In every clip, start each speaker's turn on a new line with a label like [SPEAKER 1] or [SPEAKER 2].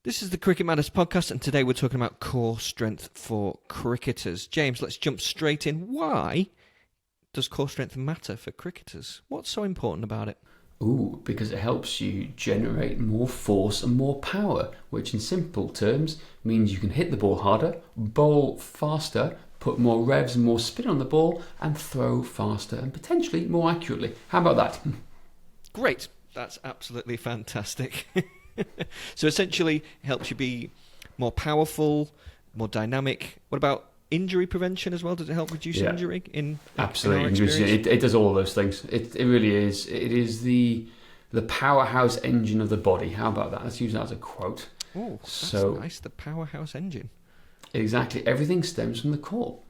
[SPEAKER 1] This is the Cricket Matters podcast, and today we're talking about core strength for cricketers. James, let's jump straight in. Why does core strength matter for cricketers? What's so important about it?
[SPEAKER 2] Because it helps you generate more force and more power, which in simple terms means you can hit the ball harder, bowl faster, put more revs and more spin on the ball, and throw faster and potentially more accurately. How about that?
[SPEAKER 1] Great. That's absolutely fantastic. So essentially, it helps you be more powerful, more dynamic. What about injury prevention as well? Does it help reduce injury?
[SPEAKER 2] Absolutely. It does all of those things. It really is. It is the powerhouse engine of the body. How about that? Let's use that as a quote.
[SPEAKER 1] Oh, that's nice. The powerhouse engine.
[SPEAKER 2] Exactly. Everything stems from the core.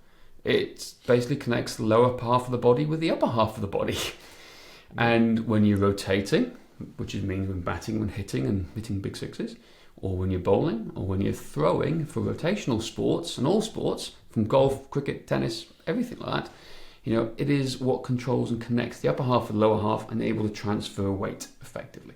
[SPEAKER 2] It basically connects the lower half of the body with the upper half of the body. And when you're rotating, which means when batting, when hitting big sixes, or when you're bowling, or when you're throwing for rotational sports and all sports, from golf, cricket, tennis, everything like that, it is what controls and connects the upper half with the lower half and able to transfer weight effectively.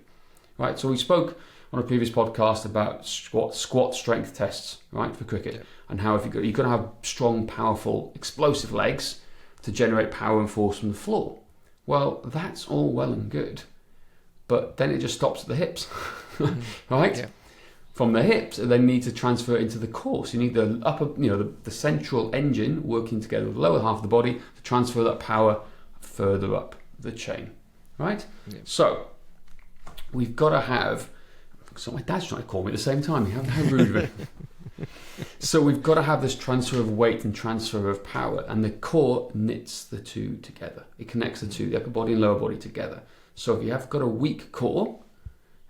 [SPEAKER 2] Right, so we spoke on a previous podcast about squat strength tests, right, for cricket, and how if you've got to have strong, powerful, explosive legs to generate power and force from the floor. Well, that's all well and good, but then it just stops at the hips, right? Yeah. From the hips, and then need to transfer it into the core. So you need the upper, the central engine working together with the lower half of the body to transfer that power further up the chain, right? Yeah. So we've got to have. So my dad's trying to call me at the same time. How rude of it. So we've got to have this transfer of weight and transfer of power, and the core knits the two together. It connects the two, the upper body and lower body together. So if you have got a weak core,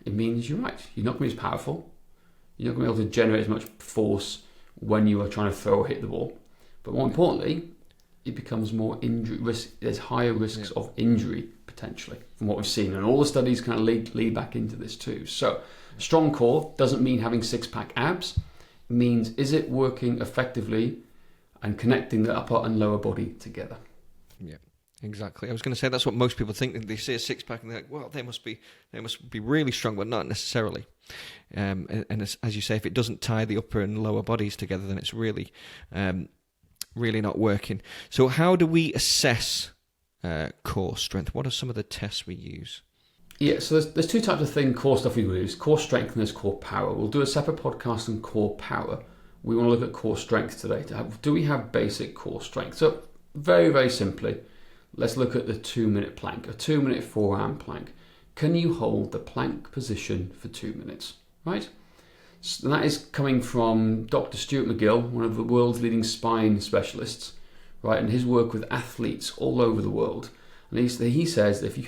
[SPEAKER 2] it means you're right. You're not going to be as powerful. You're not going to be able to generate as much force when you are trying to throw or hit the ball. But more importantly, it becomes more injury risk. There's higher risks of injury potentially from what we've seen, and all the studies kind of lead back into this too. So strong core doesn't mean having six-pack abs. It means is it working effectively and connecting the upper and lower body together.
[SPEAKER 1] Yeah. Exactly. I was going to say that's what most people think. They see a six-pack and they're like, well, they must be really strong, but not necessarily. And as you say, if it doesn't tie the upper and lower bodies together, then it's really not working. So how do we assess core strength? What are some of the tests we use?
[SPEAKER 2] Yeah, so there's two types of core stuff we use, core strength and there's core power. We'll do a separate podcast on core power. We want to look at core strength today. Do we have basic core strength? So very, very simply, let's look at the 2-minute plank, a 2-minute forearm plank. Can you hold the plank position for 2 minutes, right? So that is coming from Dr. Stuart McGill, one of the world's leading spine specialists, right? And his work with athletes all over the world. And he says that if you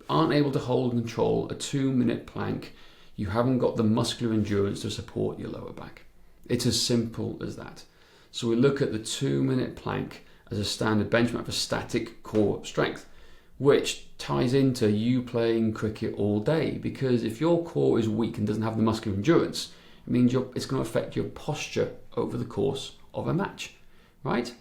[SPEAKER 2] aren't able to hold and control a 2-minute plank, you haven't got the muscular endurance to support your lower back. It's as simple as that. So we look at the 2-minute plank as a standard benchmark for static core strength, which ties into you playing cricket all day. Because if your core is weak and doesn't have the muscular endurance, it means it's going to affect your posture over the course of a match, right?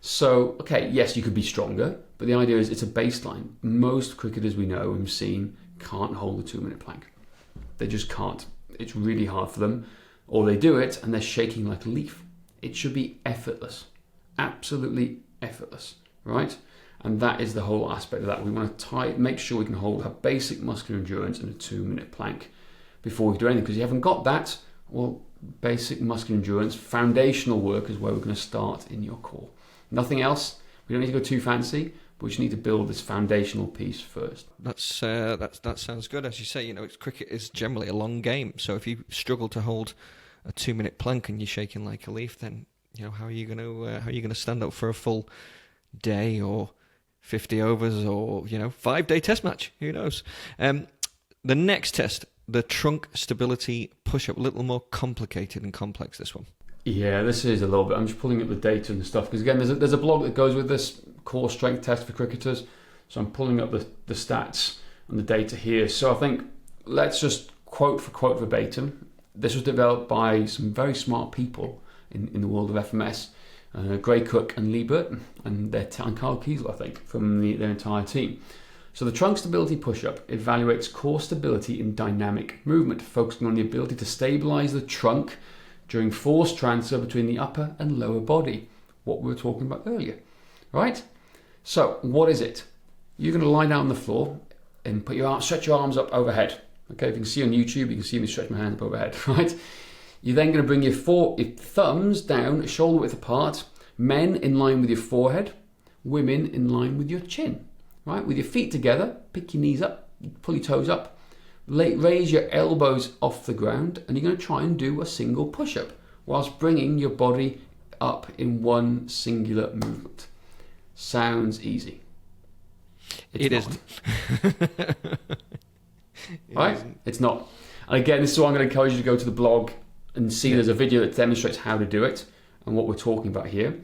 [SPEAKER 2] So, okay, yes, you could be stronger, but the idea is it's a baseline. Most cricketers we know and we've seen can't hold a 2-minute plank. They just can't. It's really hard for them. Or they do it and they're shaking like a leaf. It should be effortless. Absolutely effortless, right? And that is the whole aspect of that. We want to make sure we can have basic muscular endurance in a 2-minute plank before we do anything. Because you haven't got that, well, basic muscular endurance, foundational work is where we're going to start in your core. Nothing else. We don't need to go too fancy, but we just need to build this foundational piece first.
[SPEAKER 1] That sounds good. As you say, cricket is generally a long game. So if you struggle to hold a 2-minute plank and you're shaking like a leaf, then how are you going to stand up for a full day or 50 overs or 5-day test match? Who knows? The next test, the trunk stability push-up, a little more complicated and complex. This one.
[SPEAKER 2] Yeah, this is a little bit. I'm just pulling up the data and stuff because again, there's a blog that goes with this core strength test for cricketers. So I'm pulling up the stats and the data here. So I think let's just quote for quote verbatim. This was developed by some very smart people in the world of FMS, Gray Cook and Lee Burton and Carl Kiesel, I think, from their entire team. So the trunk stability push-up evaluates core stability in dynamic movement, focusing on the ability to stabilize the trunk during force transfer between the upper and lower body, what we were talking about earlier, right? So what is it? You're going to lie down on the floor and stretch your arms up overhead. Okay, if you can see on YouTube, you can see me stretch my hands up overhead, right? You're then going to bring your thumbs down, shoulder width apart, men in line with your forehead, women in line with your chin, right? With your feet together, pick your knees up, pull your toes up, raise your elbows off the ground, and you're going to try and do a single push-up whilst bringing your body up in one singular movement. Sounds easy.
[SPEAKER 1] It isn't.
[SPEAKER 2] Right? It's not. And again, this is why I'm going to encourage you to go to the blog and see there's a video that demonstrates how to do it and what we're talking about here.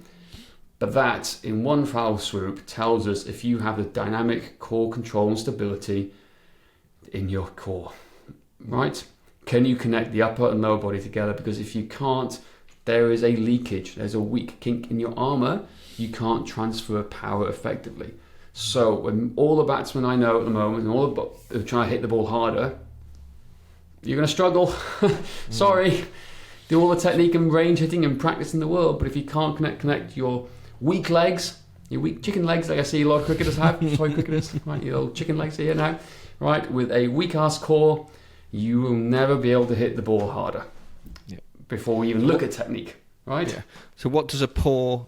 [SPEAKER 2] But that, in one foul swoop, tells us if you have the dynamic core control and stability in your core, right? Can you connect the upper and lower body together? Because if you can't, there is a leakage. There's a weak kink in your armour. You can't transfer power effectively. So when all the batsmen I know at the moment and all the trying to hit the ball harder, you're going to struggle. Sorry. Do all the technique and range hitting and practice in the world, but if you can't connect your weak legs, your weak chicken legs, like I see a lot of cricketers have, sorry cricketers, right, your little chicken legs here now, right, with a weak ass core, you will never be able to hit the ball harder before we even look at technique, right?
[SPEAKER 1] Yeah. So what does a poor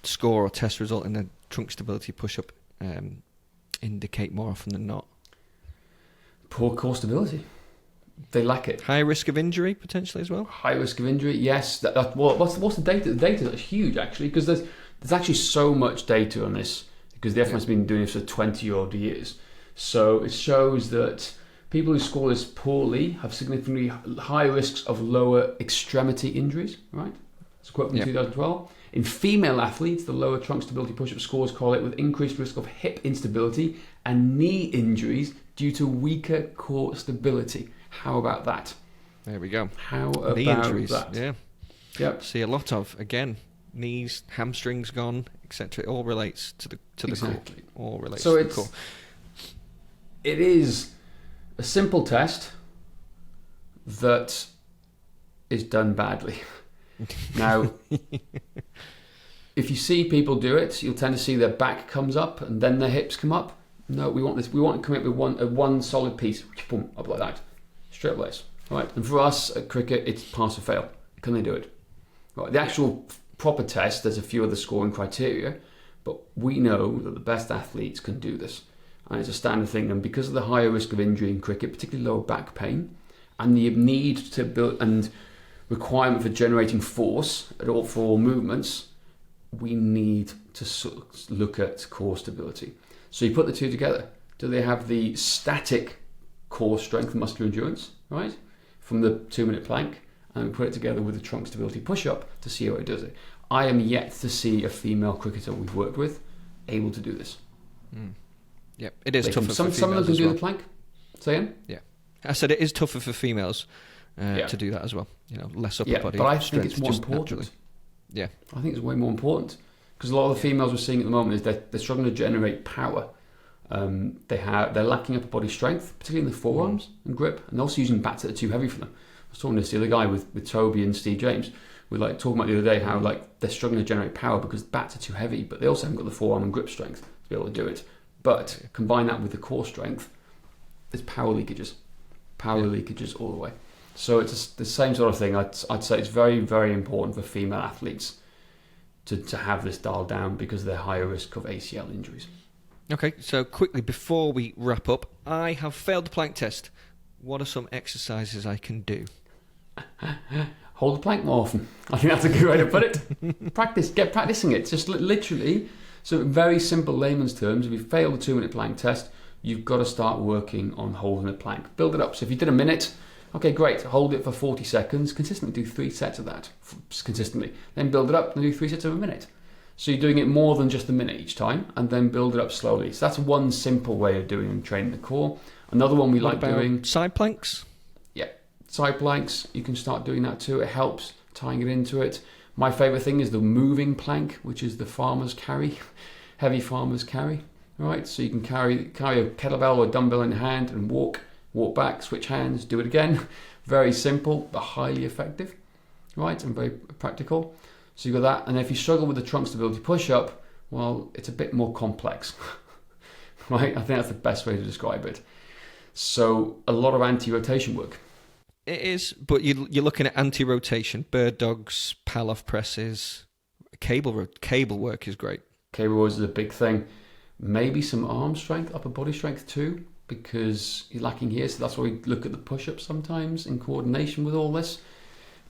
[SPEAKER 1] score or test result in the trunk stability push-up indicate more often than not?
[SPEAKER 2] Poor core stability. They lack it.
[SPEAKER 1] High risk of injury potentially as well.
[SPEAKER 2] High risk of injury, yes. What's the data? The data is huge actually, because there's actually so much data on this because the FMS has been doing this for 20 odd years. So it shows that people who score this poorly have significantly higher risks of lower extremity injuries. Right? It's a quote from 2012. In female athletes, the lower trunk stability push-up scores correlate with increased risk of hip instability and knee injuries due to weaker core stability. How about that?
[SPEAKER 1] There we go.
[SPEAKER 2] How about
[SPEAKER 1] knee injuries?
[SPEAKER 2] That?
[SPEAKER 1] Yeah.
[SPEAKER 2] Yep.
[SPEAKER 1] See a lot of, again, knees, hamstrings gone, etc. It all relates to the
[SPEAKER 2] exactly.
[SPEAKER 1] core. All relates
[SPEAKER 2] so
[SPEAKER 1] to the core.
[SPEAKER 2] It is a simple test that is done badly. Now, if you see people do it, you'll tend to see their back comes up and then their hips come up. No, we want this. We want to come up with one solid piece, boom, up like that, straight lace. Right, and for us at cricket, it's pass or fail. Can they do it? Right, the actual proper test, there's a few other scoring criteria, but we know that the best athletes can do this, and it's a standard thing. And because of the higher risk of injury in cricket, particularly lower back pain, and the need to build and requirement for generating force for all movements, we need to look at core stability. So you put the two together. Do they have the static core strength and muscular endurance, right, from the 2-minute plank, and we put it together with the trunk stability push-up to see how it does it. I am yet to see a female cricketer we've worked with able to do this.
[SPEAKER 1] Yep, it is tougher for females.
[SPEAKER 2] Some of them can do the plank. Say again?
[SPEAKER 1] Yeah. I said it is tougher for females to do that as well. You know, less upper body
[SPEAKER 2] but I
[SPEAKER 1] strength.
[SPEAKER 2] think it's more important.
[SPEAKER 1] Naturally. Yeah.
[SPEAKER 2] I think it's way more important because a lot of the females we're seeing at the moment is they're struggling to generate power. They're lacking upper body strength, particularly in the forearms and grip, and they're also using bats that are too heavy for them. I was talking to this the other guy with Toby and Steve James. We were talking about the other day how they're struggling to generate power because bats are too heavy, but they also haven't got the forearm and grip strength to be able to do it. But combine that with the core strength, there's power leakages all the way. So it's the same sort of thing. I'd say it's very, very important for female athletes to have this dialed down because of their higher risk of ACL injuries.
[SPEAKER 1] Okay, so quickly before we wrap up, I have failed the plank test. What are some exercises I can do?
[SPEAKER 2] Hold the plank more often. I think that's a good way to put it. Get practicing it. Just literally, so in very simple layman's terms, if you fail the 2-minute plank test, you've got to start working on holding the plank. Build it up. So if you did a minute, okay, great. Hold it for 40 seconds. Consistently do 3 sets of that. Consistently. Then build it up and do 3 sets of a minute. So you're doing it more than just a minute each time, and then build it up slowly. So that's one simple way of doing and training the core. Another one we like doing...
[SPEAKER 1] side planks?
[SPEAKER 2] Yeah, side planks. You can start doing that too. It helps tying it into it. My favourite thing is the moving plank, which is the farmer's carry, heavy farmer's carry. right? So you can carry a kettlebell or a dumbbell in your hand and walk back, switch hands, do it again. Very simple, but highly effective, right? And very practical. So you've got that. And if you struggle with the trunk stability push-up, well, it's a bit more complex, right? I think that's the best way to describe it. So a lot of anti-rotation work.
[SPEAKER 1] It is, but you're looking at anti-rotation, bird dogs, Pallof presses, cable work is great.
[SPEAKER 2] Cable rows is a big thing. Maybe some arm strength, upper body strength too, because you're lacking here. So that's why we look at the push-ups sometimes in coordination with all this.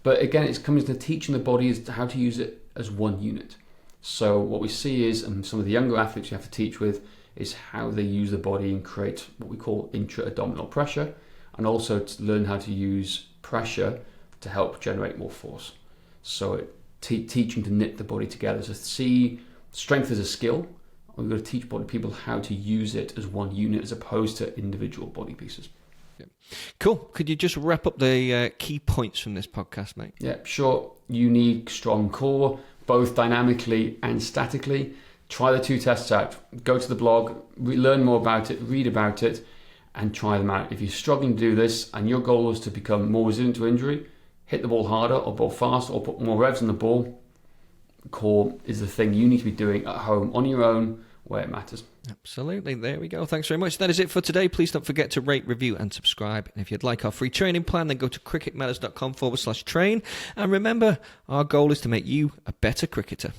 [SPEAKER 2] But again, it's coming to teaching the body as to how to use it as one unit. So what we see is, and some of the younger athletes you have to teach with, is how they use the body and create what we call intra-abdominal pressure, and also to learn how to use pressure to help generate more force. So teaching to knit the body together. So see strength as a skill. We've got to teach people how to use it as one unit as opposed to individual body pieces.
[SPEAKER 1] Yeah. Cool. Could you just wrap up the key points from this podcast, mate?
[SPEAKER 2] Yeah, sure. You need strong core, both dynamically and statically. Try the 2 tests out. Go to the blog, learn more about it, read about it, and try them out. If you're struggling to do this and your goal is to become more resilient to injury, hit the ball harder or ball faster or put more revs on the ball, core is the thing you need to be doing at home on your own where it matters.
[SPEAKER 1] Absolutely. There we go. Thanks very much. That is it for today. Please don't forget to rate, review and subscribe. And if you'd like our free training plan, then go to cricketmatters.com/train. And remember, our goal is to make you a better cricketer.